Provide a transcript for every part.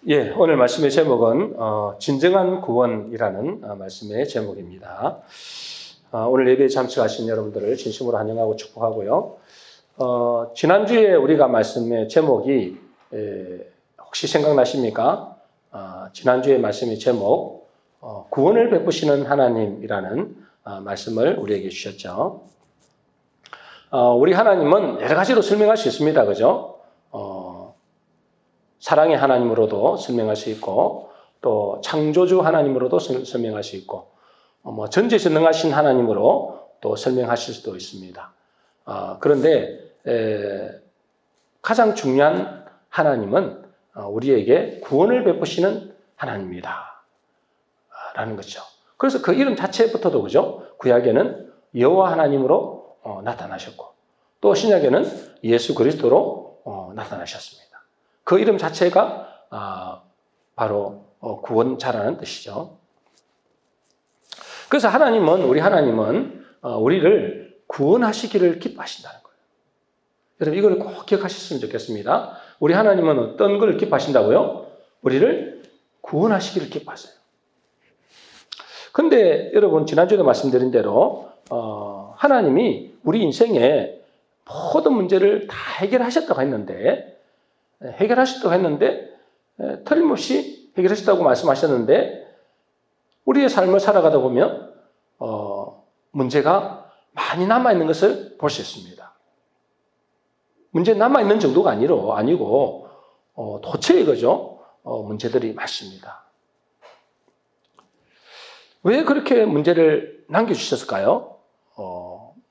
예, 오늘 말씀의 제목은 진정한 구원이라는 말씀의 제목입니다. 오늘 예배에 참석하신 여러분들을 진심으로 환영하고 축복하고요. 지난주에 우리가 말씀의 제목이 혹시 생각나십니까? 지난주에 말씀의 제목 구원을 베푸시는 하나님이라는 말씀을 우리에게 주셨죠. 우리 하나님은 여러 가지로 설명할 수 있습니다. 그죠? 사랑의 하나님으로도 설명할 수 있고, 또 창조주 하나님으로도 설명할 수 있고, 전지전능하신 하나님으로 또 설명하실 수도 있습니다. 그런데 가장 중요한 하나님은 우리에게 구원을 베푸시는 하나님이다 라는 거죠. 그래서 그 이름 자체부터도 그죠? 구약에는 여호와 하나님으로 나타나셨고, 또 신약에는 예수 그리스도로 나타나셨습니다. 그 이름 자체가 바로 구원자라는 뜻이죠. 그래서 우리 하나님은 우리를 구원하시기를 기뻐하신다는 거예요. 여러분 이걸 꼭 기억하셨으면 좋겠습니다. 우리 하나님은 어떤 걸 기뻐하신다고요? 우리를 구원하시기를 기뻐하세요. 그런데 여러분 지난주에도 말씀드린 대로 하나님이 우리 인생의 모든 문제를 다 해결하셨다고 했는데 틀림없이 해결하셨다고 말씀하셨는데 우리의 삶을 살아가다 보면 문제가 많이 남아있는 것을 볼 수 있습니다. 문제 남아있는 정도가 아니고 도처에 그죠? 문제들이 많습니다. 왜 그렇게 문제를 남겨주셨을까요?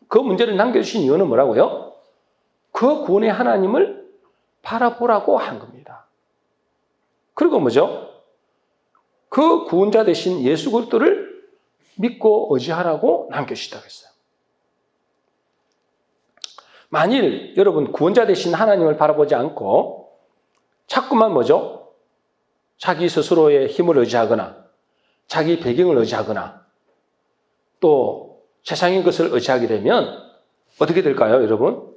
그 문제를 남겨주신 이유는 뭐라고요? 그 구원의 하나님을 바라보라고 한 겁니다. 그리고 뭐죠? 그 구원자 되신 예수 그리스도를 믿고 의지하라고 남겨주시다고 했어요. 만일 여러분 구원자 되신 하나님을 바라보지 않고 자꾸만 뭐죠? 자기 스스로의 힘을 의지하거나 자기 배경을 의지하거나 또 세상의 것을 의지하게 되면 어떻게 될까요, 여러분?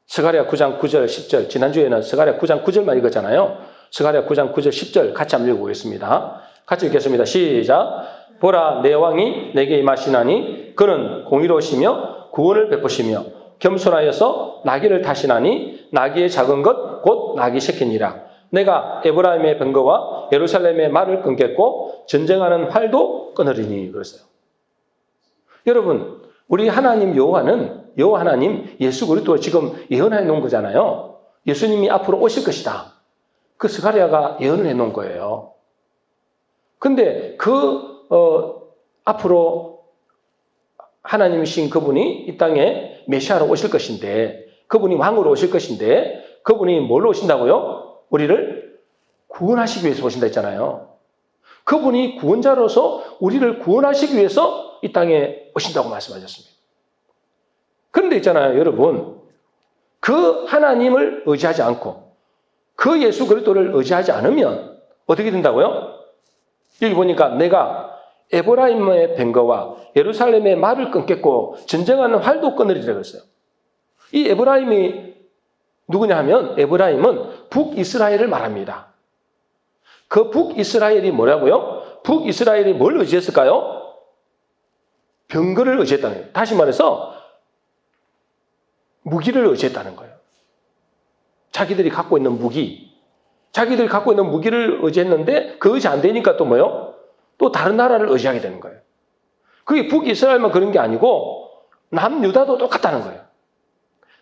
스가랴 9장 9절 10절 지난주에는 스가랴 9장 9절만 읽었잖아요. 스가랴 9장 9절 10절 같이 한번 읽어보겠습니다. 같이 읽겠습니다. 시작. 보라 내 왕이 내게 임하시나니 그는 공의로우시며 구원을 베푸시며 겸손하여서 나귀를 타시나니 나귀의 작은 것 곧 나귀 새끼니라. 내가 에브라임의 병거와 예루살렘의 말을 끊겠고 전쟁하는 활도 끊으리니 그랬어요. 여러분 우리 하나님 여호와 하나님 예수 그리스도가 지금 예언해 놓은 거잖아요. 예수님이 앞으로 오실 것이다. 그 스가랴가 예언을 해 놓은 거예요. 근데 앞으로 하나님이신 그분이 이 땅에 메시아로 오실 것인데 그분이 왕으로 오실 것인데 그분이 뭘로 오신다고요? 우리를 구원하시기 위해서 오신다 했잖아요. 그분이 구원자로서 우리를 구원하시기 위해서 이 땅에 오신다고 말씀하셨습니다. 그런데 있잖아요, 여러분. 그 하나님을 의지하지 않고 그 예수 그리스도를 의지하지 않으면 어떻게 된다고요? 여기 보니까 내가 에브라임의 병거와 예루살렘의 말을 끊겠고 전쟁하는 활도 끊으리라고 했어요. 이 에브라임이 누구냐 하면 에브라임은 북이스라엘을 말합니다. 그 북이스라엘이 뭐라고요? 북이스라엘이 뭘 의지했을까요? 병거를 의지했다는 거예요. 다시 말해서 무기를 의지했다는 거예요. 자기들이 갖고 있는 무기를 의지했는데 그 의지 안 되니까 또 뭐요? 또 다른 나라를 의지하게 되는 거예요. 그게 북이스라엘만 그런 게 아니고 남유다도 똑같다는 거예요.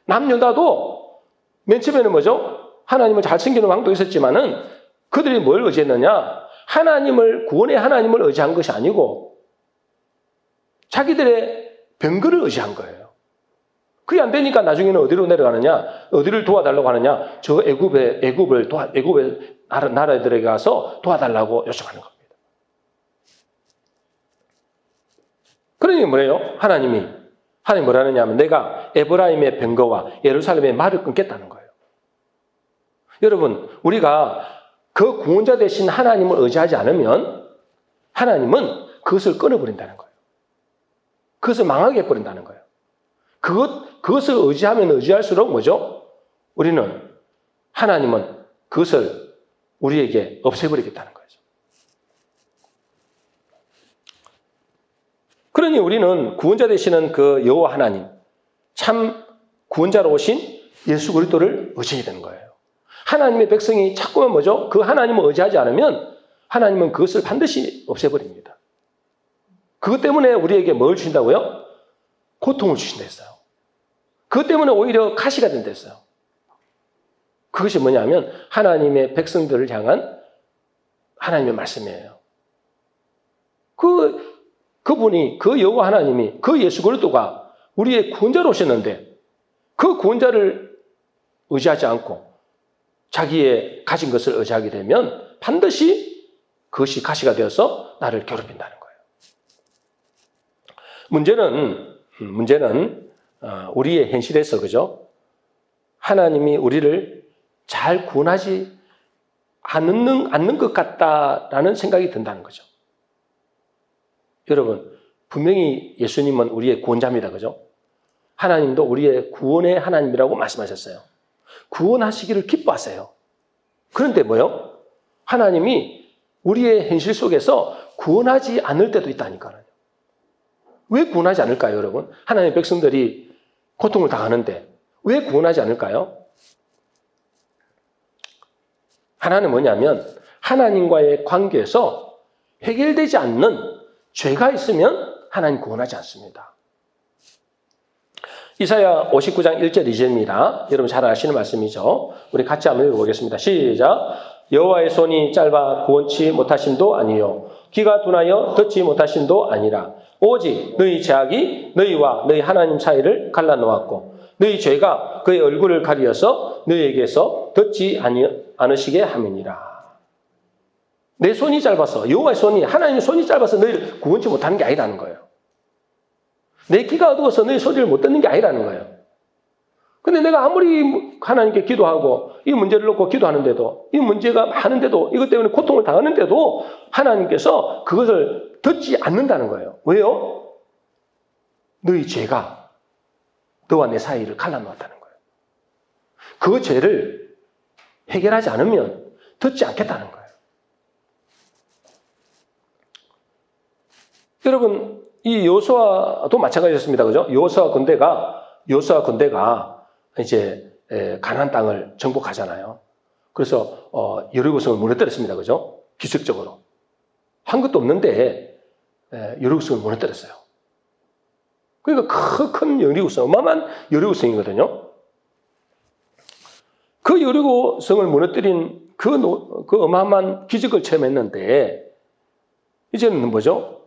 남유다도 맨 처음에는 뭐죠? 하나님을 잘 섬기는 왕도 있었지만은 그들이 뭘 의지했느냐? 구원의 하나님을 의지한 것이 아니고 자기들의 병거를 의지한 거예요. 그게 안 되니까 나중에는 어디로 내려가느냐? 어디를 도와달라고 하느냐? 저 애굽의 나라들에게 가서 도와달라고 요청하는 겁니다. 그러니 뭐예요? 하나님이 뭐라느냐 하면 내가 에브라임의 병거와 예루살렘의 말을 끊겠다는 거예요. 여러분, 우리가 그 구원자 되신 하나님을 의지하지 않으면 하나님은 그것을 끊어버린다는 거예요. 그것을 망하게 해버린다는 거예요. 그것을 의지하면 의지할수록 뭐죠? 하나님은 그것을 우리에게 없애버리겠다는 거죠. 그러니 우리는 구원자 되시는 그 여호와 하나님, 참 구원자로 오신 예수 그리스도를 의지해야 되는 거예요. 하나님의 백성이 자꾸만 뭐죠? 그 하나님을 의지하지 않으면 하나님은 그것을 반드시 없애버립니다. 그것 때문에 우리에게 뭘 주신다고요? 고통을 주신다 했어요. 그것 때문에 오히려 가시가 된다 했어요. 그것이 뭐냐면 하나님의 백성들을 향한 하나님의 말씀이에요. 그분이, 그 여호와 하나님이, 그 예수 그리스도가 우리의 구원자로 오셨는데 그 구원자를 의지하지 않고 자기의 가진 것을 의지하게 되면 반드시 그것이 가시가 되어서 나를 괴롭힌다는 거예요. 문제는 우리의 현실에서, 그죠? 하나님이 우리를 잘 구원하지 않는 것 같다라는 생각이 든다는 거죠. 여러분, 분명히 예수님은 우리의 구원자입니다. 그죠? 하나님도 우리의 구원의 하나님이라고 말씀하셨어요. 구원하시기를 기뻐하세요. 그런데 뭐요? 하나님이 우리의 현실 속에서 구원하지 않을 때도 있다니까요. 왜 구원하지 않을까요, 여러분? 하나님의 백성들이 고통을 당하는데 왜 구원하지 않을까요? 하나는 뭐냐면 하나님과의 관계에서 해결되지 않는 죄가 있으면 하나님 구원하지 않습니다. 이사야 59장 1절 2절입니다. 여러분 잘 아시는 말씀이죠. 우리 같이 한번 읽어보겠습니다. 시작. 여호와의 손이 짧아 구원치 못하심도 아니요 귀가 둔하여 듣지 못하심도 아니라 오직 너희 죄악이 너희와 너희 하나님 사이를 갈라놓았고 너희 죄가 그의 얼굴을 가리어서 너희에게서 듣지 않으시게 함이니라. 내 손이 짧아서, 여호와의 손이, 하나님의 손이 짧아서 너희를 구원치 못하는 게 아니라는 거예요. 내 귀가 어두워서 너희 소리를 못 듣는 게 아니라는 거예요. 근데 내가 아무리 하나님께 기도하고 이 문제를 놓고 기도하는데도, 이 문제가 많은데도, 이것 때문에 고통을 당하는데도 하나님께서 그것을 듣지 않는다는 거예요. 왜요? 너희 죄가 너와 내 사이를 갈라놓았다는 거예요. 그 죄를 해결하지 않으면 듣지 않겠다는 거예요. 여러분, 이 여호수아도 마찬가지였습니다. 그죠? 여호수아 군대가 이제 가나안 땅을 정복하잖아요. 그래서 여리고성을 무너뜨렸습니다. 그죠? 기술적으로. 한 것도 없는데 여리고성을 무너뜨렸어요. 그러니까 큰 여리고성, 어마어마한 여리고성이거든요. 그 여리고성을 무너뜨린 그 어마어마한 기적을 체험했는데 이제는 뭐죠?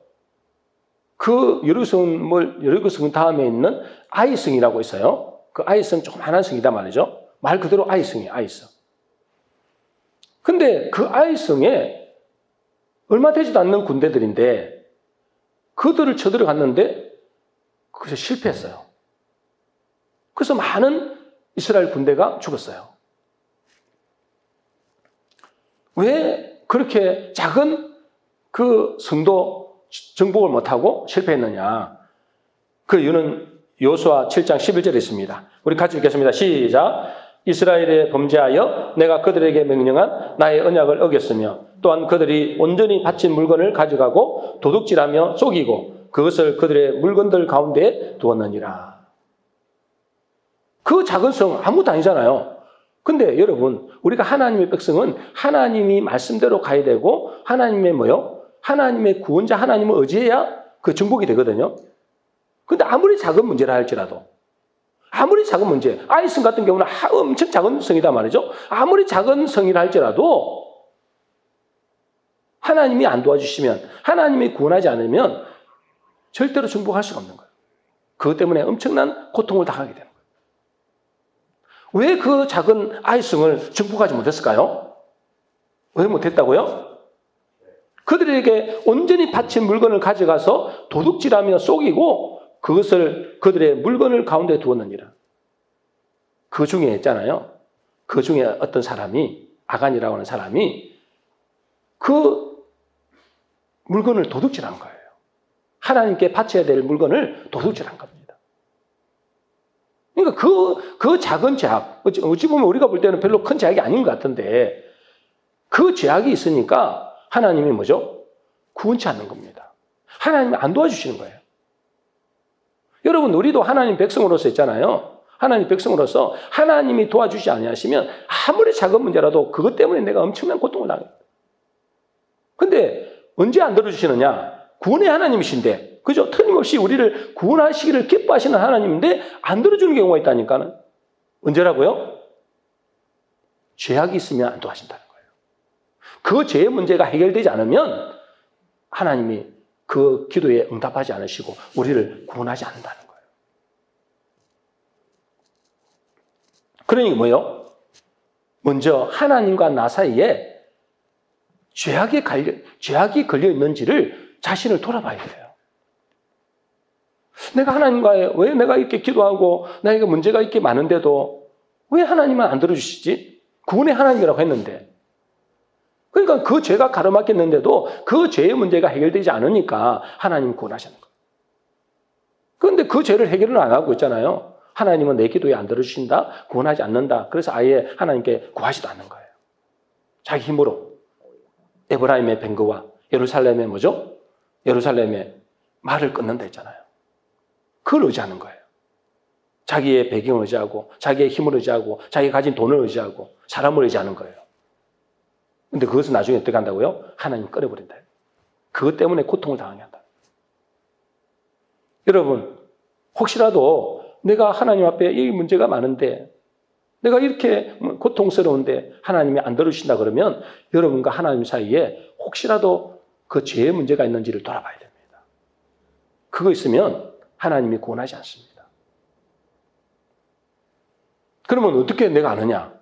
그 여리고성 다음에 있는 아이성이라고 있어요. 그 아이성 조그마한 성이다 말이죠. 말 그대로 아이성이에요, 아이성. 근데 그 아이성에 얼마 되지도 않는 군대들인데 그들을 쳐들어갔는데 그래서 실패했어요. 그래서 많은 이스라엘 군대가 죽었어요. 왜 그렇게 작은 그 성도 정복을 못하고 실패했느냐? 그 이유는 여호수아 7장 11절에 있습니다. 우리 같이 읽겠습니다. 시작. 이스라엘에 범죄하여 내가 그들에게 명령한 나의 언약을 어겼으며 또한 그들이 온전히 바친 물건을 가져가고 도둑질하며 속이고 그것을 그들의 물건들 가운데 두었느니라. 그 작은 성 아무것도 아니잖아요. 근데 여러분, 우리가 하나님의 백성은 하나님이 말씀대로 가야 되고 하나님의 하나님의 구원자 하나님을 의지해야 그 정복이 되거든요. 근데 아무리 작은 문제라 할지라도, 아무리 작은 문제, 아이성 같은 경우는 엄청 작은 성이다 말이죠. 아무리 작은 성이라 할지라도 하나님이 안 도와주시면, 하나님이 구원하지 않으면 절대로 정복할 수가 없는 거예요. 그것 때문에 엄청난 고통을 당하게 되는 거예요. 왜 그 작은 아이성을 정복하지 못했을까요? 왜 못했다고요? 그들에게 온전히 바친 물건을 가져가서 도둑질하며 속이고 그것을 그들의 물건을 가운데 두었느니라. 그 중에 있잖아요. 그 중에 어떤 사람이, 아간이라고 하는 사람이 그 물건을 도둑질한 거예요. 하나님께 바쳐야 될 물건을 도둑질한 겁니다. 그러니까 그 작은 죄악, 어찌 보면 우리가 볼 때는 별로 큰 죄악이 아닌 것 같은데 그 죄악이 있으니까 하나님이 뭐죠? 구원치 않는 겁니다. 하나님이 안 도와주시는 거예요. 여러분, 우리도 하나님 백성으로서 있잖아요. 하나님 백성으로서 하나님이 도와주지 아니하시면 아무리 작은 문제라도 그것 때문에 내가 엄청난 고통을 당해요. 근데 언제 안 들어주시느냐? 구원의 하나님이신데, 그죠? 틀림없이 우리를 구원하시기를 기뻐하시는 하나님인데 안 들어주는 경우가 있다니까는. 언제라고요? 죄악이 있으면 안 도와준다는 거예요. 그 죄의 문제가 해결되지 않으면 하나님이 그 기도에 응답하지 않으시고 우리를 구원하지 않는다는 거예요. 그러니 뭐요? 먼저 하나님과 나 사이에 죄악이 걸려 있는지를 자신을 돌아봐야 돼요. 내가 하나님과의 왜 내가 이렇게 기도하고 나에게 문제가 이렇게 많은데도 왜 하나님은 안 들어주시지? 구원의 하나님이라고 했는데. 그러니까 그 죄가 가로막혔는데도 그 죄의 문제가 해결되지 않으니까 하나님이 구원하시는 거예요. 그런데 그 죄를 해결을 안 하고 있잖아요. 하나님은 내 기도에 안 들어주신다, 구원하지 않는다. 그래서 아예 하나님께 구하지도 않는 거예요. 자기 힘으로. 에브라임의 뱅거와 예루살렘의 뭐죠? 예루살렘의 말을 끊는다 했잖아요. 그걸 의지하는 거예요. 자기의 배경을 의지하고, 자기의 힘을 의지하고, 자기가 가진 돈을 의지하고, 사람을 의지하는 거예요. 근데 그것은 나중에 어떻게 한다고요? 하나님 꺼내버린다. 그것 때문에 고통을 당하게 한다. 여러분, 혹시라도 내가 하나님 앞에 이 문제가 많은데, 내가 이렇게 고통스러운데 하나님이 안 들어주신다 그러면 여러분과 하나님 사이에 혹시라도 그 죄의 문제가 있는지를 돌아봐야 됩니다. 그거 있으면 하나님이 구원하지 않습니다. 그러면 어떻게 내가 아느냐?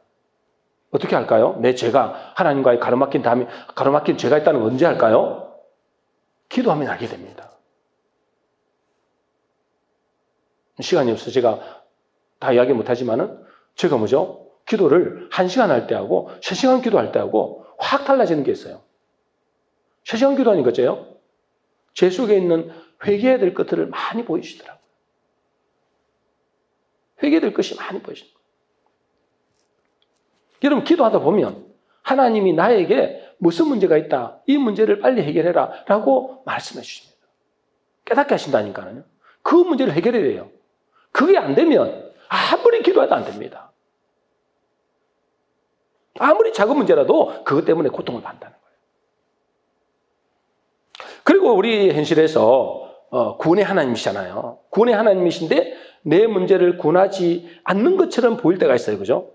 어떻게 할까요? 내 죄가 하나님과의 가로막힌 죄가 있다는 건 언제 할까요? 기도하면 알게 됩니다. 시간이 없어서 제가 다 이야기 못하지만은 제가 뭐죠? 기도를 1시간 할 때하고 3시간 기도할 때하고 확 달라지는 게 있어요. 3시간 기도하니까 어째요? 제 속에 있는 회개해야 될 것들을 많이 보이시더라고요. 회개해야 될 것이 많이 보이시는 거예요. 여러분, 기도하다 보면 하나님이 나에게 무슨 문제가 있다, 이 문제를 빨리 해결해라 라고 말씀해 주십니다. 깨닫게 하신다니까요. 그 문제를 해결해야 돼요. 그게 안 되면 아무리 기도해도 안 됩니다. 아무리 작은 문제라도 그것 때문에 고통을 받는다는 거예요. 그리고 우리 현실에서 구원의 하나님이시잖아요. 구원의 하나님이신데 내 문제를 구원하지 않는 것처럼 보일 때가 있어요. 그죠?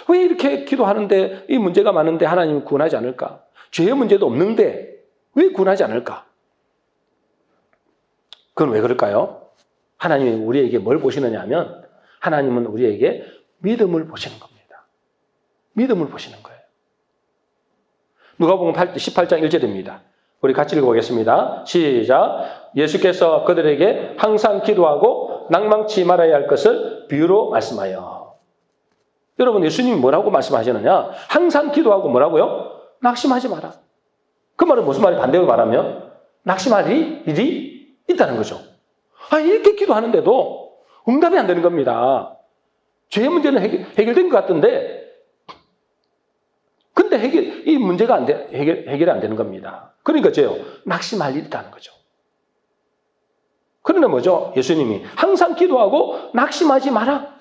왜 이렇게 기도하는데 이 문제가 많은데 하나님은 구원하지 않을까? 죄의 문제도 없는데 왜 구원하지 않을까? 그건 왜 그럴까요? 하나님이 우리에게 뭘 보시느냐 하면 하나님은 우리에게 믿음을 보시는 겁니다. 믿음을 보시는 거예요. 누가복음 18장 1절입니다. 우리 같이 읽어보겠습니다. 시작. 예수께서 그들에게 항상 기도하고 낭망치 말아야 할 것을 비유로 말씀하여. 여러분, 예수님이 뭐라고 말씀하시느냐? 항상 기도하고 뭐라고요? 낙심하지 마라. 그 말은 무슨 말이 반대로 말하면 낙심할 일이 있다는 거죠. 이렇게 기도하는데도 응답이 안 되는 겁니다. 죄의 문제는 해결된 것 같던데 근데 이 문제가 해결이 안 되는 겁니다. 그러니까 낙심할 일이 있다는 거죠. 그러나 뭐죠? 예수님이 항상 기도하고 낙심하지 마라.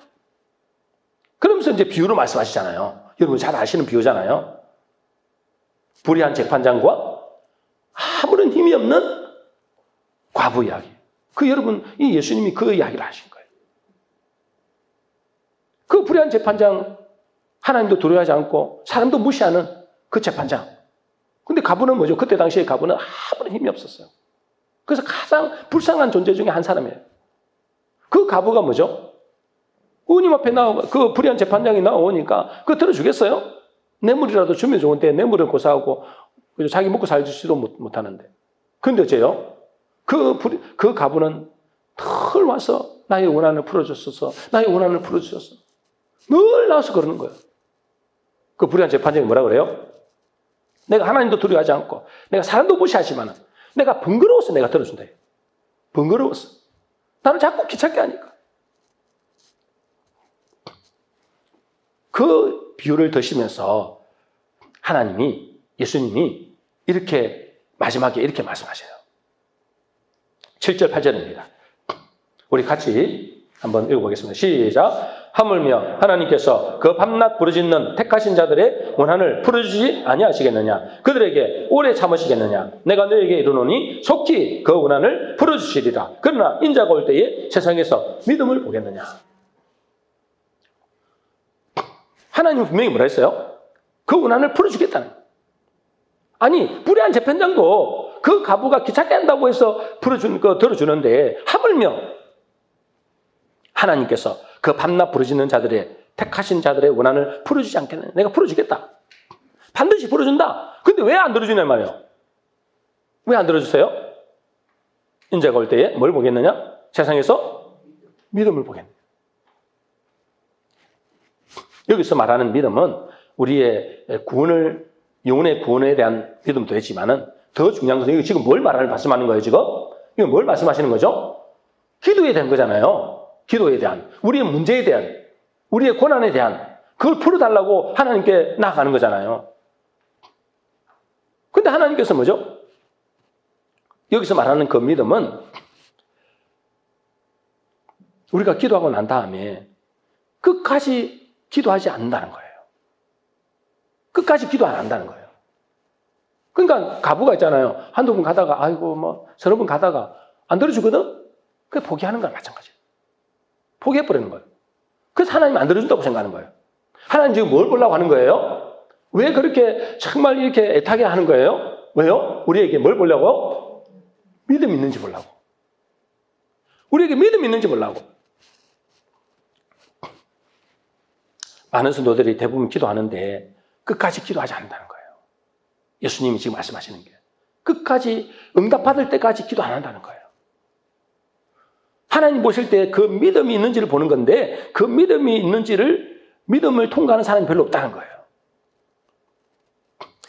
그러면서 이제 비유로 말씀하시잖아요. 여러분 잘 아시는 비유잖아요. 불의한 재판장과 아무런 힘이 없는 과부 이야기. 여러분, 이 예수님이 그 이야기를 하신 거예요. 그 불의한 재판장, 하나님도 두려워하지 않고 사람도 무시하는 그 재판장. 근데 과부는 뭐죠? 그때 당시에 과부는 아무런 힘이 없었어요. 그래서 가장 불쌍한 존재 중에 한 사람이에요. 그 과부가 뭐죠? 의원님 앞에 그 불의한 재판장이 나오니까 그거 들어주겠어요? 뇌물이라도 주면 좋은데 뇌물을 고사하고 자기 먹고 살지도 못하는데. 근데 어째요? 그 과부는 늘 와서 나의 원한을 풀어줬어서, 나의 원한을 풀어주셨어. 늘 나와서 그러는 거예요. 그 불의한 재판장이 뭐라 그래요? 내가 하나님도 두려워하지 않고, 내가 사람도 무시하지만, 내가 번거로워서 내가 들어준다. 번거로워서. 나는 자꾸 귀찮게 하니까. 그 비유를 드시면서 하나님이, 예수님이 이렇게 마지막에 이렇게 말씀하셔요. 7절, 8절입니다. 우리 같이 한번 읽어보겠습니다. 시작. 하물며 하나님께서 그 밤낮 부르짖는 택하신 자들의 원한을 풀어주지 아니하시겠느냐? 그들에게 오래 참으시겠느냐? 내가 너에게 이르노니 속히 그 원한을 풀어주시리라. 그러나 인자가 올 때에 세상에서 믿음을 보겠느냐? 하나님은 분명히 뭐라 했어요? 그 원한을 풀어주겠다는 거예요. 아니, 불의한 재판장도 그 가부가 귀찮게 한다고 해서 들어주는데, 하물며 하나님께서 그 밤낮 부르짖는 자들의, 택하신 자들의 원한을 풀어주지 않겠느냐? 내가 풀어주겠다. 반드시 풀어준다. 근데 왜 안 들어주냐 말이에요. 왜 안 들어주세요? 인자가 올 때에 뭘 보겠느냐? 세상에서 믿음을 보겠느냐. 여기서 말하는 믿음은 우리의 구원을, 영혼의 구원에 대한 믿음도 되지만은 더 중요한 것은 이거 지금 뭘 말씀하는 거예요, 지금? 이거 뭘 말씀하시는 거죠? 기도에 대한 거잖아요. 기도에 대한, 우리의 문제에 대한, 우리의 고난에 대한, 그걸 풀어달라고 하나님께 나아가는 거잖아요. 근데 하나님께서 뭐죠? 여기서 말하는 그 믿음은 우리가 기도하고 난 다음에 끝까지 기도하지 않는다는 거예요. 끝까지 기도 안 한다는 거예요. 그러니까 가부가 있잖아요. 한두 번 가다가, 아이고, 뭐, 서너 번 가다가 안 들어주거든? 그게 포기하는 거랑 마찬가지예요. 포기해버리는 거예요. 그래서 하나님 안 들어준다고 생각하는 거예요. 하나님 지금 뭘 보려고 하는 거예요? 왜 그렇게 정말 이렇게 애타게 하는 거예요? 왜요? 우리에게 뭘 보려고? 믿음 있는지 보려고. 우리에게 믿음 있는지 보려고. 많은 성도들이 대부분 기도하는데 끝까지 기도하지 않는다는 거예요. 예수님이 지금 말씀하시는 게. 끝까지 응답받을 때까지 기도 안 한다는 거예요. 하나님 보실 때 그 믿음이 있는지를 보는 건데 그 믿음이 있는지를, 믿음을 통과하는 사람이 별로 없다는 거예요.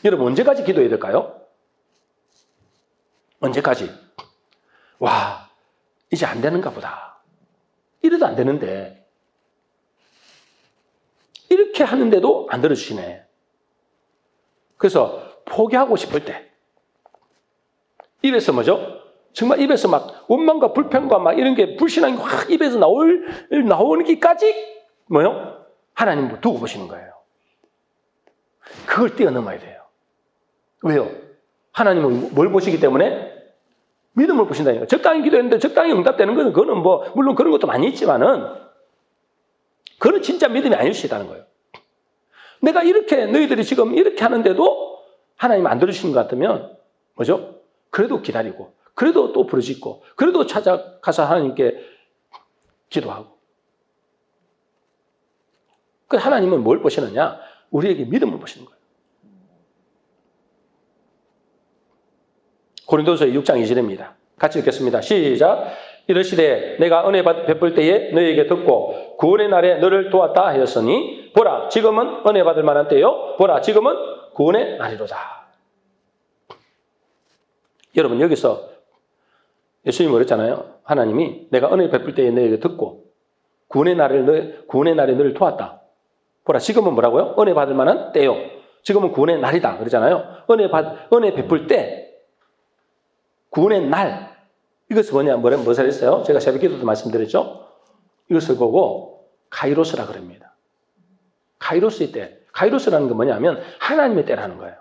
여러분, 언제까지 기도해야 될까요? 언제까지? 와, 이제 안 되는가 보다. 이래도 안 되는데 이렇게 하는데도 안 들어주시네. 그래서 포기하고 싶을 때 입에서 뭐죠? 정말 입에서 막 원망과 불평과 막 이런 게 불신앙이 확 입에서 나오기까지 뭐요? 하나님 두고 보시는 거예요. 그걸 뛰어넘어야 돼요. 왜요? 하나님은 뭘 보시기 때문에? 믿음을 보신다니까. 적당히 기도했는데 적당히 응답되는 것은 그거는 뭐 물론 그런 것도 많이 있지만은 그거는 진짜 믿음이 아닐 수 있다는 거예요. 내가 이렇게 너희들이 지금 이렇게 하는데도 하나님 안 들으시는 것 같으면 뭐죠? 그래도 기다리고 그래도 또 부르짖고 그래도 찾아가서 하나님께 기도하고. 그 하나님은 뭘 보시느냐? 우리에게 믿음을 보시는 거예요. 고린도서 6장 2절입니다. 같이 읽겠습니다. 시작. 이르시되 내가 은혜 베풀 때에 너희에게 듣고 구원의 날에 너를 도왔다 하였으니 보라 지금은 은혜 받을 만한 때요 보라 지금은 구원의 날이로다. 여러분, 여기서 예수님이 그랬잖아요. 하나님이 내가 은혜 베풀 때에 너희에게 듣고 구원의 날에 너를 도왔다. 보라 지금은 뭐라고요? 은혜 받을 만한 때요. 지금은 구원의 날이다. 그러잖아요. 은혜 베풀 때, 구원의 날. 이것은 무엇을 했어요? 제가 새벽 기도도 말씀드렸죠? 이것을 보고 카이로스라 그럽니다. 카이로스의 때. 카이로스라는 게 뭐냐면 하나님의 때라는 거예요.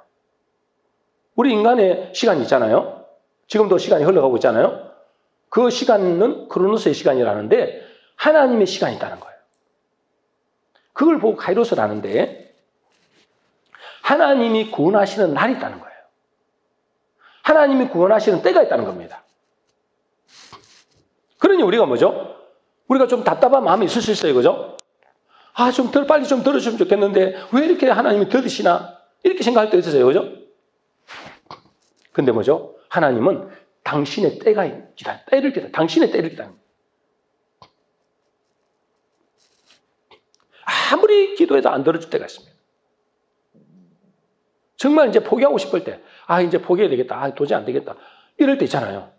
우리 인간의 시간이 있잖아요. 지금도 시간이 흘러가고 있잖아요. 그 시간은 크로노스의 시간이라는데 하나님의 시간이 있다는 거예요. 그걸 보고 카이로스라는데 하나님이 구원하시는 날이 있다는 거예요. 하나님이 구원하시는 때가 있다는 겁니다. 그러니 우리가 뭐죠? 우리가 좀 답답한 마음이 있을 수 있어요. 그죠? 아, 빨리 좀 들어주면 좋겠는데 왜 이렇게 하나님이 더디시나? 이렇게 생각할 때 있으세요. 그죠? 근데 뭐죠? 하나님은 당신의 때를 기다려. 당신의 때를 기다려. 아무리 기도해도 안 들어줄 때가 있습니다. 정말 이제 포기하고 싶을 때, 이제 포기해야 되겠다. 도저히 안 되겠다. 이럴 때 있잖아요.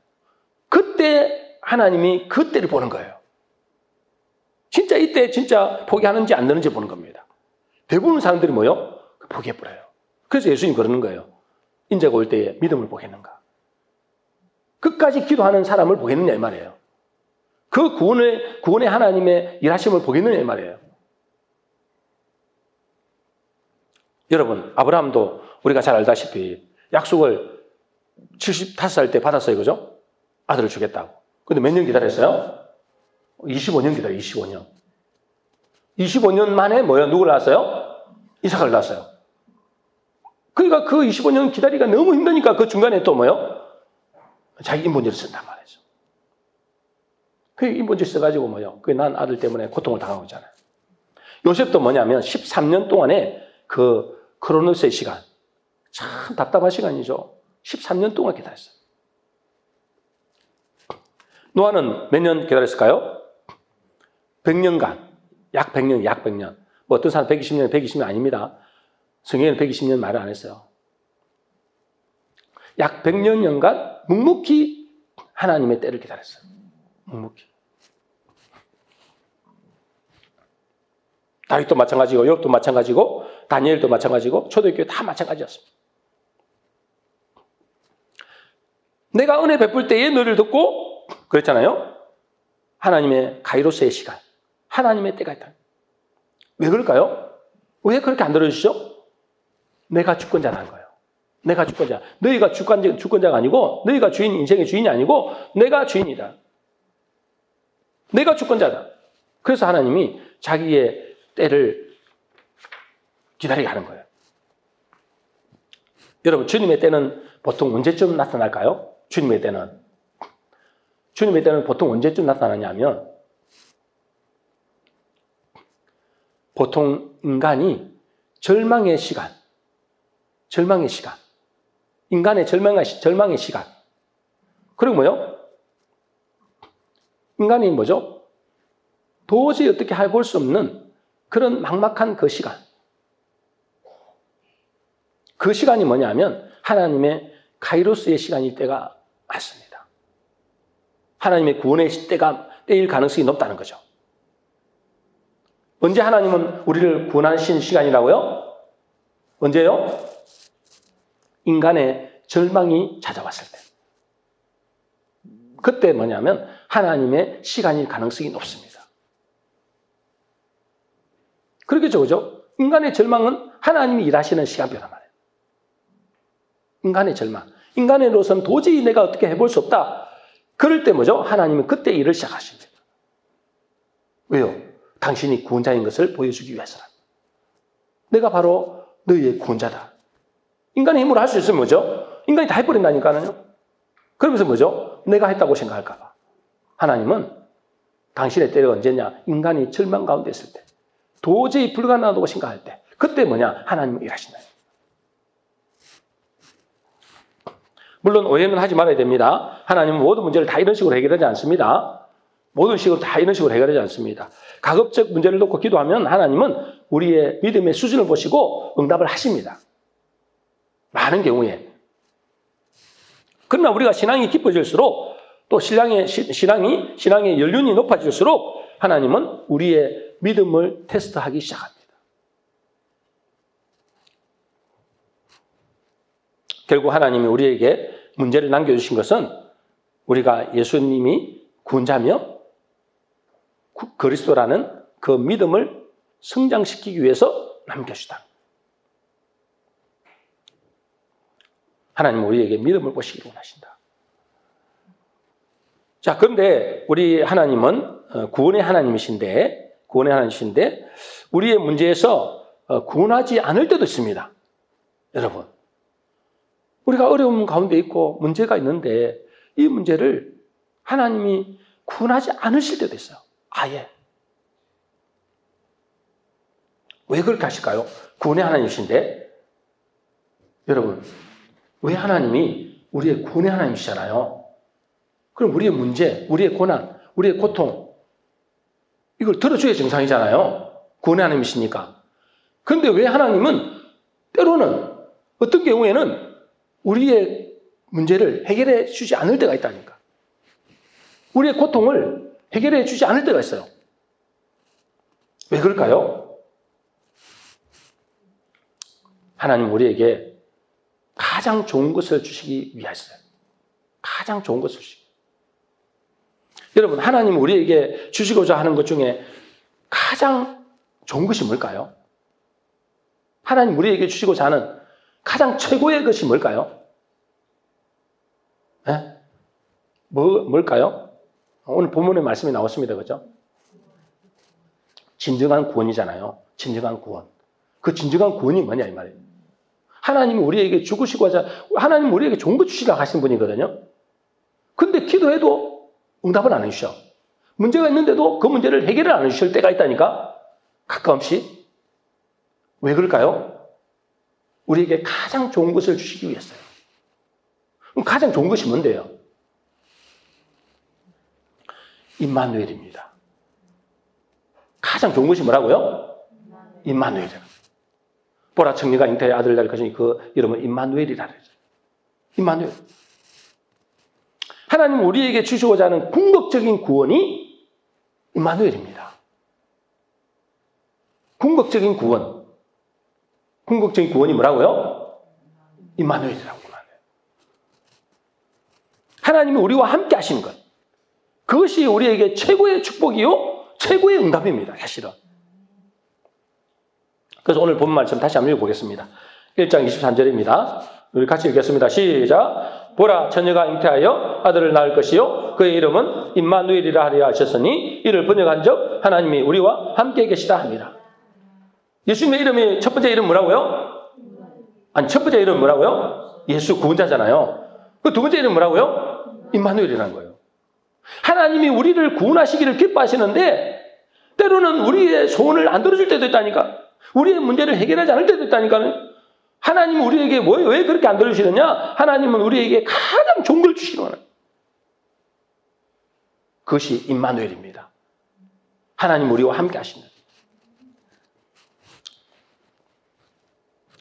그때 하나님이 그 때를 보는 거예요. 진짜 이때 진짜 포기하는지 안 되는지 보는 겁니다. 대부분 사람들이 뭐요? 포기해버려요. 그래서 예수님이 그러는 거예요. 인자가 올 때에 믿음을 보겠는가? 끝까지 기도하는 사람을 보겠느냐 이 말이에요. 그 구원의 하나님의 일하심을 보겠느냐 이 말이에요. 여러분, 아브라함도 우리가 잘 알다시피 약속을 75살 때 받았어요. 그죠? 아들을 주겠다고. 근데 몇 년 기다렸어요? 25년 기다려요. 25년. 25년 만에 뭐예요? 누굴 낳았어요? 이삭을 낳았어요. 그러니까 그 25년 기다리기가 너무 힘드니까 그 중간에 또 뭐예요? 자기 인본지를 쓴단 말이죠. 그 인본지 써가지고 뭐예요? 그 난 아들 때문에 고통을 당하고 있잖아요. 요셉도 뭐냐면 13년 동안에 그 크로노스의 시간. 참 답답한 시간이죠. 13년 동안 기다렸어요. 노아는 몇 년 기다렸을까요? 100년간. 약 100년. 뭐 어떤 사람 120년, 120년 아닙니다. 성경에는 120년 말을 안 했어요. 약 100년간 묵묵히 하나님의 때를 기다렸어요. 묵묵히. 다윗도 마찬가지고, 욥도 마찬가지고, 다니엘도 마찬가지고, 초대교회 다 마찬가지였습니다. 내가 은혜 베풀 때에 너를 듣고 그랬잖아요. 하나님의 카이로스의 시간, 하나님의 때가 있다. 왜 그럴까요? 왜 그렇게 안 들어주시죠? 내가 주권자라는 거예요. 내가 주권자. 너희가 주권자가 아니고, 너희가 인생의 주인이 아니고, 내가 주인이다. 내가 주권자다. 그래서 하나님이 자기의 때를 기다리게 하는 거예요. 여러분, 주님의 때는 보통 언제쯤 나타날까요? 주님의 때는 보통 언제쯤 나타나냐면, 보통 인간이 절망의 시간, 인간의 절망의 시간. 그리고 뭐요? 인간이 뭐죠? 도저히 어떻게 해볼 수 없는 그런 막막한 그 시간. 그 시간이 뭐냐면 하나님의 카이로스의 시간일 때가 맞습니다. 하나님의 구원의 때일 가능성이 높다는 거죠. 언제 하나님은 우리를 구원하신 시간이라고요? 언제요? 인간의 절망이 찾아왔을 때. 그때 뭐냐면 하나님의 시간일 가능성이 높습니다. 그러겠죠, 그죠? 인간의 절망은 하나님이 일하시는 시간표란 말이에요. 인간의 절망. 인간으로서는 도저히 내가 어떻게 해볼 수 없다. 그럴 때 뭐죠? 하나님은 그때 일을 시작하십니다. 왜요? 당신이 구원자인 것을 보여주기 위해서랍니다. 내가 바로 너희의 구원자다. 인간의 힘으로 할 수 있으면 뭐죠? 인간이 다 해버린다니까요. 그러면서 뭐죠? 내가 했다고 생각할까 봐. 하나님은 당신의 때가 언제냐? 인간이 절망 가운데 있을 때. 도저히 불가능하다고 생각할 때. 그때 뭐냐? 하나님은 일하신다. 물론 오해는 하지 말아야 됩니다. 하나님은 모든 문제를 다 이런 식으로 해결하지 않습니다. 모든 식으로 다 이런 식으로 해결하지 않습니다. 가급적 문제를 놓고 기도하면 하나님은 우리의 믿음의 수준을 보시고 응답을 하십니다. 많은 경우에. 그러나 우리가 신앙이 깊어질수록 또 신앙의 연륜이 높아질수록 하나님은 우리의 믿음을 테스트하기 시작합니다. 결국 하나님이 우리에게 문제를 남겨주신 것은 우리가 예수님이 구원자며 그리스도라는 그 믿음을 성장시키기 위해서 남겨주다. 하나님은 우리에게 믿음을 보시기를 원하신다. 자, 그런데 우리 하나님은 구원의 하나님이신데 우리의 문제에서 구원하지 않을 때도 있습니다. 여러분, 우리가 어려움 가운데 있고 문제가 있는데 이 문제를 하나님이 구원하지 않으실 때도 있어요. 아예. 왜 그렇게 하실까요? 구원의 하나님이신데 여러분, 왜 하나님이 우리의 구원의 하나님이시잖아요. 그럼 우리의 문제, 우리의 고난, 우리의 고통 이걸 들어줘야 정상이잖아요. 구원의 하나님이시니까. 그런데 왜 하나님은 때로는 어떤 경우에는 우리의 문제를 해결해 주지 않을 때가 있다니까. 우리의 고통을 해결해 주지 않을 때가 있어요. 왜 그럴까요? 하나님 우리에게 가장 좋은 것을 주시기 위하였어요. 가장 좋은 것을 주시기. 여러분, 하나님 우리에게 주시고자 하는 것 중에 가장 좋은 것이 뭘까요? 하나님 우리에게 주시고자 하는 가장 최고의 것이 뭘까요? 네? 뭘까요? 오늘 본문의 말씀이 나왔습니다. 그죠? 진정한 구원이잖아요. 진정한 구원. 그 진정한 구원이 뭐냐 이 말이에요. 하나님이 우리에게 죽으시고자, 하나님 우리에게 좋은 거 주시려고 하시는 분이거든요. 근데 기도해도 응답을 안 해주셔. 문제가 있는데도 그 문제를 해결을 안 해주실 때가 있다니까. 가끔씩. 왜 그럴까요? 우리에게 가장 좋은 것을 주시기 위해서요. 그럼 가장 좋은 것이 뭔데요? 임마누엘입니다. 가장 좋은 것이 뭐라고요? 임마누엘이라. 보라 청리가 잉태의 아들을 낳을 것이니 그 이름은 임마누엘이라 그러죠. 임마누엘. 하나님 우리에게 주시고자 하는 궁극적인 구원이 임마누엘입니다. 궁극적인 구원. 궁극적인 구원이 뭐라고요? 임마누엘이라고 말해요. 하나님이 우리와 함께 하신 것. 그것이 우리에게 최고의 축복이요, 최고의 응답입니다. 사실은. 그래서 오늘 본 말씀 다시 한번 읽어보겠습니다. 1장 23절입니다. 우리 같이 읽겠습니다. 시작. 보라, 처녀가 잉태하여 아들을 낳을 것이요 그의 이름은 임마누엘이라 하리라 하셨으니 이를 번역한 적 하나님이 우리와 함께 계시다 합니다. 예수님의 이름이 첫 번째 이름 뭐라고요? 아니, 첫 번째 이름 뭐라고요? 예수 구원자잖아요. 그 두 번째 이름 뭐라고요? 임마누엘이라는 거예요. 하나님이 우리를 구원하시기를 기뻐하시는데 때로는 우리의 소원을 안 들어줄 때도 있다니까. 우리의 문제를 해결하지 않을 때도 있다니까. 하나님은 우리에게 왜 그렇게 안 들어주시느냐? 하나님은 우리에게 가장 좋은 걸 주시는 거예요. 그것이 임마누엘입니다. 하나님 우리와 함께 하시는.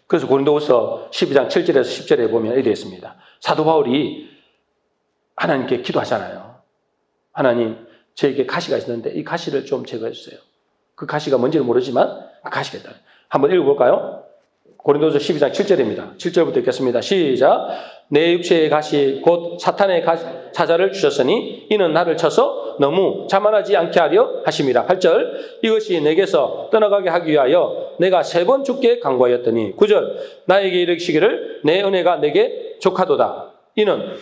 그래서 고린도후서 12장 7절에서 10절에 보면 이렇게 되어 있습니다. 사도 바울이 하나님께 기도하잖아요. 하나님, 저에게 가시가 있는데 이 가시를 좀 제거해 주세요. 그 가시가 뭔지는 모르지만 그 가시가 있다. 한번 읽어볼까요? 고린도서 12장 7절입니다. 7절부터 읽겠습니다. 시작. 내 육체의 가시 곧 사탄의 사자를 주셨으니 이는 나를 쳐서 너무 자만하지 않게 하려 하심이라. 8절. 이것이 내게서 떠나가게 하기 위하여 내가 3번 주께 간구하였더니 9절. 나에게 이르시기를 내 은혜가 내게 족하도다. 이는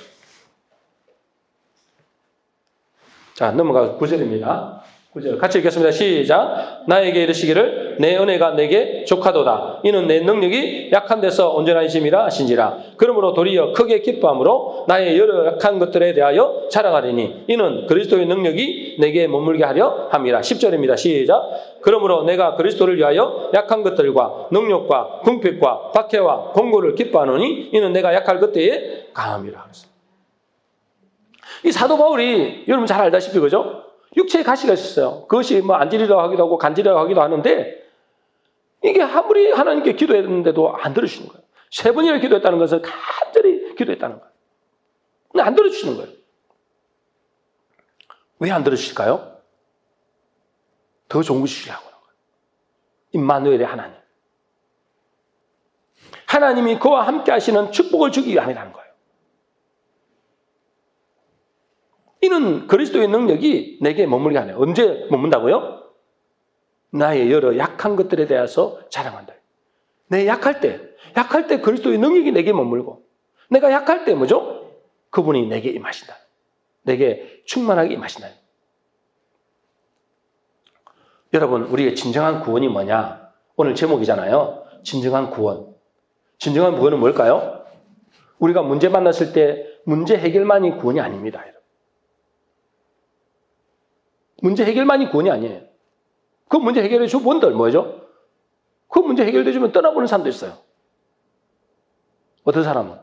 자, 넘어가서 9절입니다. 9절 같이 읽겠습니다. 시작. 나에게 이르시기를 내 은혜가 내게 족하도다. 이는 내 능력이 약한 데서 온전하심이라 하신지라. 그러므로 도리어 크게 기뻐함으로 나의 여러 약한 것들에 대하여 자랑하리니 이는 그리스도의 능력이 내게 머물게 하려 함이라. 10절입니다. 시작. 그러므로 내가 그리스도를 위하여 약한 것들과 능력과 궁핍과 박해와 공고를 기뻐하노니 이는 내가 약할 그때에 강함이라. 이 사도 바울이 여러분 잘 알다시피 그죠? 육체에 가시가 있었어요. 그것이 뭐 안질이라고 하기도 하고 간질이라고 하기도 하는데 이게 아무리 하나님께 기도했는데도 안 들으시는 거예요. 3번이나 기도했다는 것은 간절히 기도했다는 거예요. 근데 안 들어주시는 거예요. 왜 안 들어주실까요? 더 좋은 거 주시려고 하는 거예요. 임마누엘의 하나님. 하나님이 그와 함께 하시는 축복을 주기 위함이라는 거예요. 이는 그리스도의 능력이 내게 머물게 하네. 언제 머문다고요? 나의 여러 약한 것들에 대해서 자랑한다. 내 약할 때 그리스도의 능력이 내게 머물고 내가 약할 때 뭐죠? 그분이 내게 임하신다. 내게 충만하게 임하신다. 여러분, 우리의 진정한 구원이 뭐냐? 오늘 제목이잖아요. 진정한 구원. 진정한 구원은 뭘까요? 우리가 문제 만났을 때 문제 해결만이 구원이 아닙니다. 여러분. 문제 해결만이 구원이 아니에요. 그 문제 해결해 준 분들 뭐죠? 그 문제 해결해 주면 떠나보는 사람도 있어요. 어떤 사람은?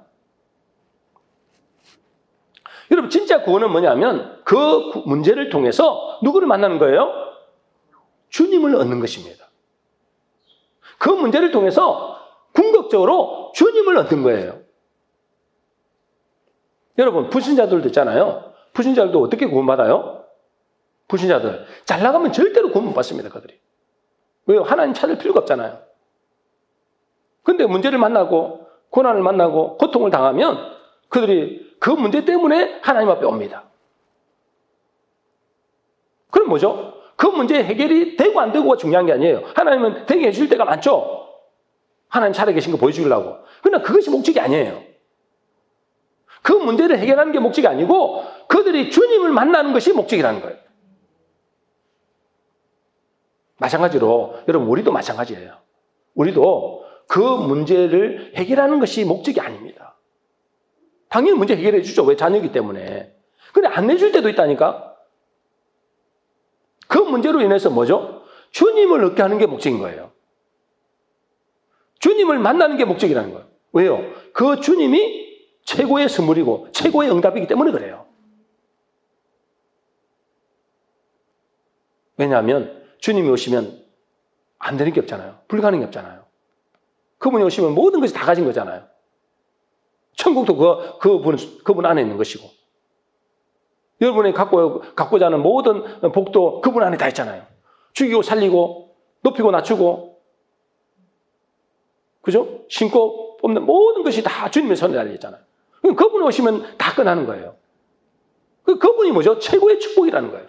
여러분, 진짜 구원은 뭐냐면 그 문제를 통해서 누구를 만나는 거예요? 주님을 얻는 것입니다. 그 문제를 통해서 궁극적으로 주님을 얻는 거예요. 여러분, 불신자들도 있잖아요. 불신자들도 어떻게 구원받아요? 불신자들. 잘 나가면 절대로 구원 못 받습니다, 그들이. 왜요? 하나님 찾을 필요가 없잖아요. 근데 문제를 만나고 고난을 만나고 고통을 당하면 그들이 그 문제 때문에 하나님 앞에 옵니다. 그럼 뭐죠? 그 문제 해결이 되고 안 되고가 중요한 게 아니에요. 하나님은 되게 해줄 때가 많죠. 하나님 살아계신 거 보여주려고. 그러나 그것이 목적이 아니에요. 그 문제를 해결하는 게 목적이 아니고 그들이 주님을 만나는 것이 목적이라는 거예요. 마찬가지로 여러분 우리도 마찬가지예요. 우리도 그 문제를 해결하는 것이 목적이 아닙니다. 당연히 문제 해결해 주죠. 왜? 자녀이기 때문에. 근데 안 내줄 때도 있다니까. 그 문제로 인해서 뭐죠? 주님을 얻게 하는 게 목적인 거예요. 주님을 만나는 게 목적이라는 거예요. 왜요? 그 주님이 최고의 선물이고 최고의 응답이기 때문에 그래요. 왜냐하면 주님이 오시면 안 되는 게 없잖아요. 불가능이 없잖아요. 그분이 오시면 모든 것이 다 가진 거잖아요. 천국도 그분 안에 있는 것이고 여러분이 갖고자 하는 모든 복도 그분 안에 다 있잖아요. 죽이고 살리고 높이고 낮추고 그죠? 신고 뽑는 모든 것이 다 주님의 손에 달려있잖아요. 그분이 오시면 다 끝나는 거예요. 그분이 뭐죠? 최고의 축복이라는 거예요.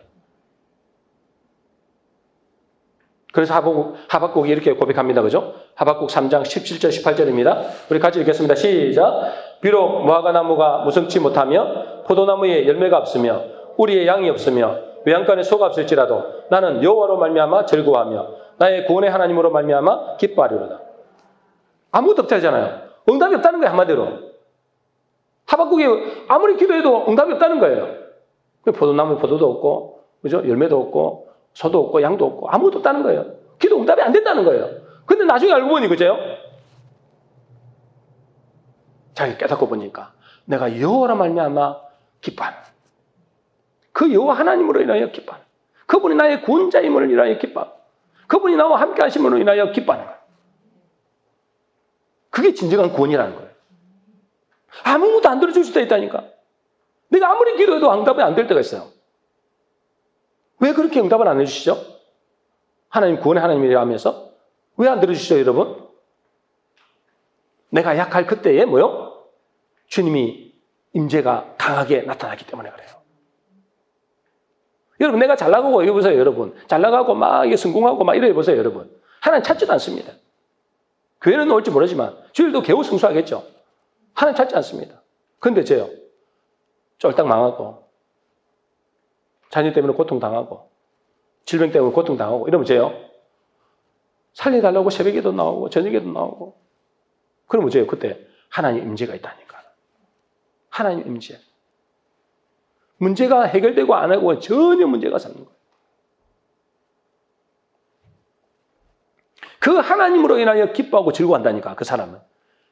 그래서 하박국이 이렇게 고백합니다. 그죠? 하박국 3장 17절 18절입니다. 우리 같이 읽겠습니다. 시작. 비록 무화과 나무가 무성치 못하며 포도나무에 열매가 없으며 우리의 양이 없으며 외양간에 소가 없을지라도 나는 여호와로 말미암아 즐거워하며 나의 구원의 하나님으로 말미암아 기뻐하리로다. 아무것도 없잖아요. 응답이 없다는 거예요. 한마디로. 하박국이 아무리 기도해도 응답이 없다는 거예요. 포도나무에 포도도 없고 그죠? 열매도 없고 소도 없고 양도 없고 아무것도 없다는 거예요. 기도 응답이 안 된다는 거예요. 근데 나중에 알고 보니 그죠? 자기 깨닫고 보니까 내가 여호와로 말미암아 기뻐하는 그 여호와 하나님으로 인하여 기뻐하는 그분이 나의 구원자임으로 인하여 기뻐하는 그분이 나와 함께 하심으로 인하여 기뻐하는 거예요. 그게 진정한 구원이라는 거예요. 아무것도 안 들어줄 수도 있다니까. 내가 아무리 기도해도 응답이 안 될 때가 있어요. 왜 그렇게 응답을 안 해주시죠? 하나님 구원의 하나님이라 하면서 왜 안 들어주시죠, 여러분? 내가 약할 그때에 뭐요? 주님이 임재가 강하게 나타나기 때문에 그래요. 여러분 내가 잘 나가고 이거 보세요, 여러분. 잘 나가고 막 이게 성공하고 막 이래 보세요, 여러분. 하나님 찾지도 않습니다. 교회는 올지 모르지만 주일도 겨우 성수하겠죠. 하나님 찾지 않습니다. 그런데 저요. 쫄딱 망하고 자녀 때문에 고통당하고 질병 때문에 고통당하고 이러면 저요. 살려달라고 새벽에도 나오고 저녁에도 나오고 그러면 저요. 그때 하나님 임재가 있다니까. 하나님 임재. 문제가 해결되고 안 하고 전혀 문제가 사는 거예요. 그 하나님으로 인하여 기뻐하고 즐거워한다니까, 그 사람은.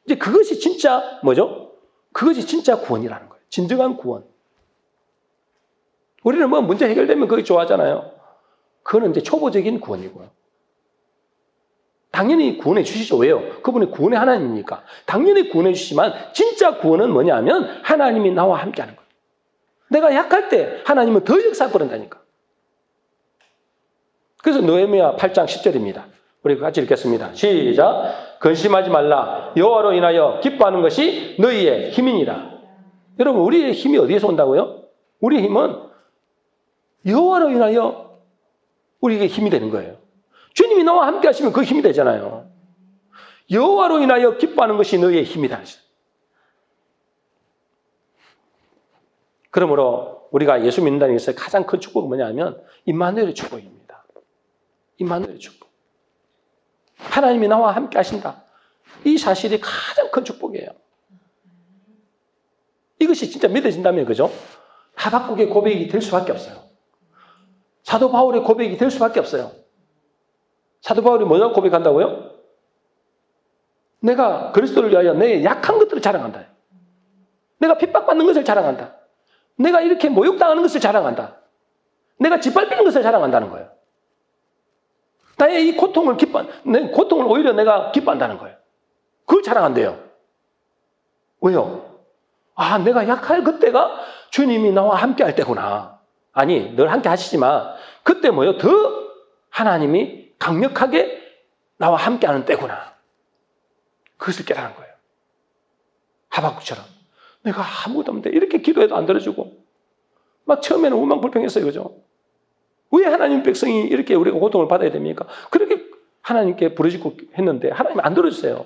이제 그것이 진짜 뭐죠? 그것이 진짜 구원이라는 거예요. 진정한 구원. 우리는 뭐 문제 해결되면 그게 좋아하잖아요. 그거는 이제 초보적인 구원이고요. 당연히 구원해 주시죠. 왜요? 그분이 구원의 하나님이니까. 당연히 구원해 주시지만 진짜 구원은 뭐냐면 하나님이 나와 함께 하는 거예요. 내가 약할 때 하나님은 더 역사하거든다니까. 그래서 느헤미야 8장 10절입니다. 우리 같이 읽겠습니다. 시작. 근심하지 말라. 여호와로 인하여 기뻐하는 것이 너희의 힘이니라. 여러분 우리의 힘이 어디에서 온다고요? 우리의 힘은 여호와로 인하여 우리에게 힘이 되는 거예요. 주님이 나와 함께 하시면 그 힘이 되잖아요. 여호와로 인하여 기뻐하는 것이 너희의 힘이다. 그러므로 우리가 예수 믿는다는 것의 가장 큰 축복은 뭐냐면 임마누엘의 축복입니다. 임마누엘의 축복. 하나님이 나와 함께 하신다. 이 사실이 가장 큰 축복이에요. 이것이 진짜 믿어진다면 그죠? 하박국의 고백이 될 수밖에 없어요. 사도 바울의 고백이 될 수밖에 없어요. 사도 바울이 뭐라고 고백한다고요? 내가 그리스도를 위하여 내 약한 것들을 자랑한다. 내가 핍박받는 것을 자랑한다. 내가 이렇게 모욕당하는 것을 자랑한다. 내가 짓밟히는 것을 자랑한다는 거예요. 나의 이 고통을 내 고통을 오히려 내가 기뻐한다는 거예요. 그걸 자랑한대요. 왜요? 아, 내가 약할 그때가 주님이 나와 함께 할 때구나. 아니, 늘 함께 하시지만 그때 뭐요? 더 하나님이 강력하게 나와 함께 하는 때구나. 그것을 깨달은 거예요. 하박국처럼. 내가 아무것도 없는데 이렇게 기도해도 안 들어주고 막 처음에는 우망불평했어요. 그죠? 왜 하나님 백성이 이렇게 우리가 고통을 받아야 됩니까? 그렇게 하나님께 부르짖고 했는데 하나님 안 들어주세요.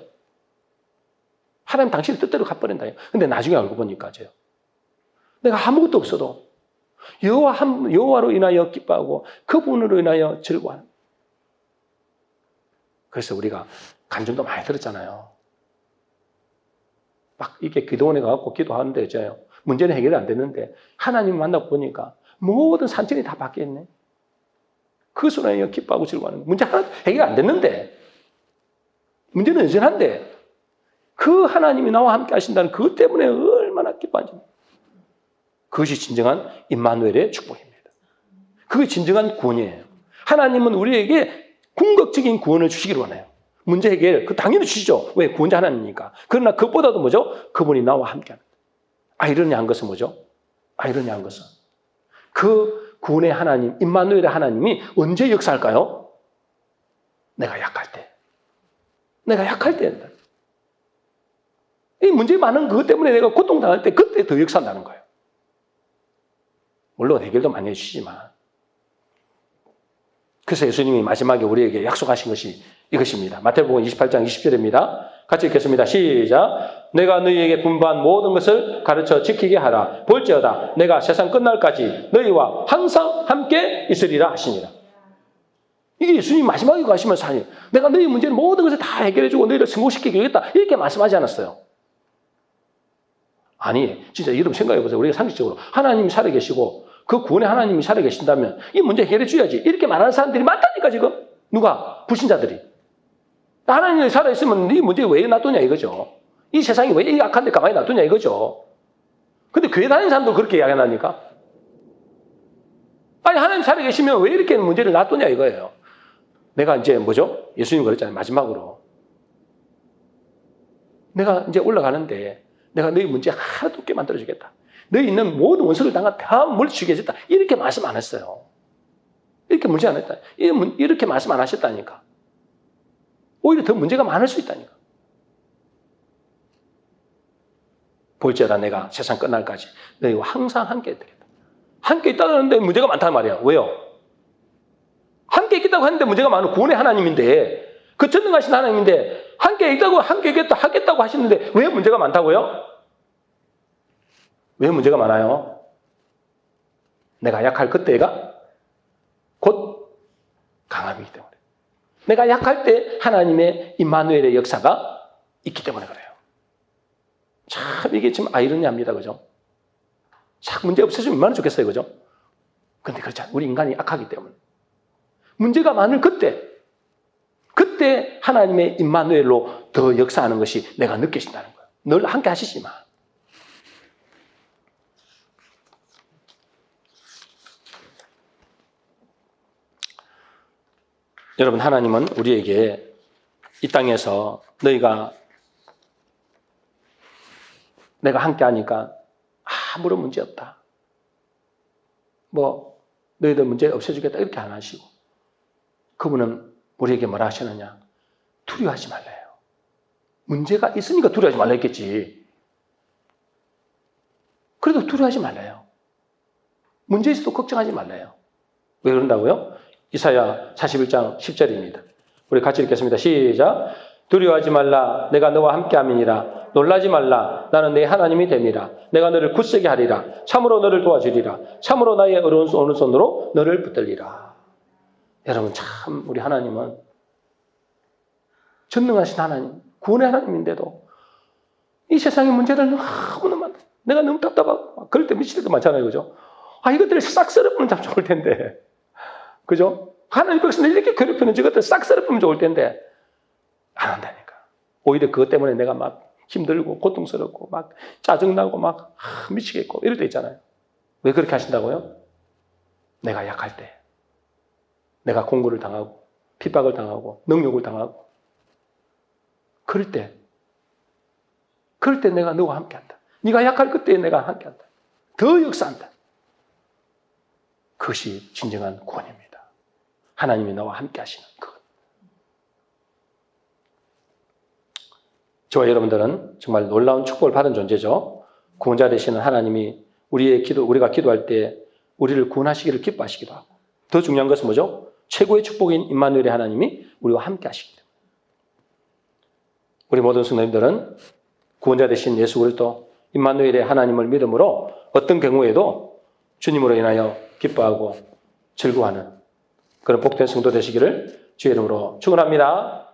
하나님 당신의 뜻대로 가버린다. 근데 나중에 알고 보니까요. 내가 아무것도 없어도 여호와로 인하여 기뻐하고 그분으로 인하여 즐거워하는. 그래서 우리가 간증도 많이 들었잖아요. 막 이렇게 기도원에 가서 기도하는데 문제는 해결이 안 됐는데 하나님 만나고 보니까 모든 산천이 다 바뀌었네. 그것으로 인하여 기뻐하고 즐거워하는. 문제 하나 해결 안 됐는데 문제는 여전한데 그 하나님이 나와 함께 하신다는 그것 때문에 얼마나 기뻐하는지. 그것이 진정한 임마누엘의 축복입니다. 그게 진정한 구원이에요. 하나님은 우리에게 궁극적인 구원을 주시기를 원해요. 문제 해결, 그 당연히 주시죠. 왜? 구원자 하나님이니까. 그러나 그것보다도 뭐죠? 그분이 나와 함께합니다. 아이러니한 것은 뭐죠? 아이러니한 것은 그 구원의 하나님, 임마누엘의 하나님이 언제 역사할까요? 내가 약할 때. 내가 약할 때. 이 문제 많은 그것 때문에 내가 고통당할 때 그때 더 역사한다는 거예요. 물론 해결도 많이 해주시지만. 그래서 예수님이 마지막에 우리에게 약속하신 것이 이것입니다. 마태복음 28장 20절입니다. 같이 읽겠습니다. 시작. 내가 너희에게 분부한 모든 것을 가르쳐 지키게 하라. 볼지어다 내가 세상 끝날까지 너희와 항상 함께 있으리라 하시니라. 이게 예수님이 마지막에 가시면서 하니 내가 너희 문제는 모든 것을 다 해결해주고 너희를 성공시키겠다 이렇게 말씀하지 않았어요. 아니 진짜 여러분 생각해보세요. 우리가 상식적으로 하나님이 살아계시고 그 구원의 하나님이 살아계신다면 이 문제 해결해 줘야지 이렇게 말하는 사람들이 많다니까 지금. 누가? 불신자들이. 하나님이 살아있으면 이 문제 왜 놔두냐 이거죠. 이 세상이 왜 이 악한데 가만히 놔두냐 이거죠. 근데 교회 다니는 사람도 그렇게 이야기한다니까. 아니 하나님 살아계시면 왜 이렇게 문제를 놔두냐 이거예요. 내가 이제 뭐죠? 예수님 그랬잖아요. 마지막으로. 내가 이제 올라가는데 내가 너희 문제 하나도 없게 만들어주겠다. 너희 있는 모든 원수를 다 물리치겠다. 이렇게 말씀 안 했어요. 이렇게 문제 안 했다. 이렇게 말씀 안 하셨다니까. 오히려 더 문제가 많을 수 있다니까. 볼지어다 내가 세상 끝날까지 너희와 항상 함께 있겠다. 함께 있다는데 문제가 많다는 말이야. 왜요? 함께 있겠다고 하는데 문제가 많은 구원의 하나님인데 그 전능하신 하나님인데 함께 있다고 하겠다고 하시는데 왜 문제가 많다고요? 왜 문제가 많아요? 내가 약할 그때가 곧 강함이기 때문에. 내가 약할 때 하나님의 임마누엘의 역사가 있기 때문에 그래요. 참 이게 지금 아이러니합니다. 그죠? 참 문제 없어지면 얼마나 좋겠어요. 그죠? 근데 그렇지 않아요. 우리 인간이 악하기 때문에. 문제가 많을 그때 하나님의 임마누엘로 더 역사하는 것이 내가 느껴진다는 거예요. 늘 함께 하시지만. 여러분 하나님은 우리에게 이 땅에서 내가 함께 하니까 아무런 문제 없다. 너희들 문제 없애주겠다 이렇게 안 하시고 그분은 우리에게 뭐라 하시느냐? 두려워하지 말래요. 문제가 있으니까 두려워하지 말라 했겠지. 그래도 두려워하지 말래요. 문제 있어도 걱정하지 말래요. 왜 그런다고요? 이사야 41장 10절입니다. 우리 같이 읽겠습니다. 시작. 두려워하지 말라. 내가 너와 함께함이니라. 놀라지 말라. 나는 내 하나님이 됨이라. 내가 너를 굳세게 하리라. 참으로 너를 도와주리라. 참으로 나의 오른손으로 너를 붙들리라. 여러분 참 우리 하나님은 전능하신 하나님, 구원의 하나님인데도 이 세상의 문제를 너무나 많다. 내가 너무 답답하고 그럴 때 미칠 때도 많잖아요. 그죠? 이것들을 싹 썰어보면 참 좋을 텐데. 그죠? 하나님 백성을 이렇게 괴롭히는 저것들 싹 썰어보면 좋을 텐데 안 한다니까. 오히려 그것 때문에 내가 막 힘들고 고통스럽고 막 짜증나고 막 미치겠고 이럴 때 있잖아요. 왜 그렇게 하신다고요? 내가 약할 때. 내가 공고를 당하고 핍박을 당하고 능욕을 당하고 그럴 때 내가 너와 함께한다. 네가 약할 그때 내가 함께한다. 더 역사한다. 그것이 진정한 구원입니다. 하나님이 나와 함께 하시는 것. 저와 여러분들은 정말 놀라운 축복을 받은 존재죠. 구원자 되시는 하나님이 우리가 기도할 때 우리를 구원하시기를 기뻐하시기도 하고, 더 중요한 것은 뭐죠? 최고의 축복인 임마누엘의 하나님이 우리와 함께 하시기 때문에 우리 모든 성도님들은 구원자 되신 예수 그리스도 임마누엘의 하나님을 믿음으로 어떤 경우에도 주님으로 인하여 기뻐하고 즐거워하는 그런 복된 성도 되시기를 주의 이름으로 축원합니다.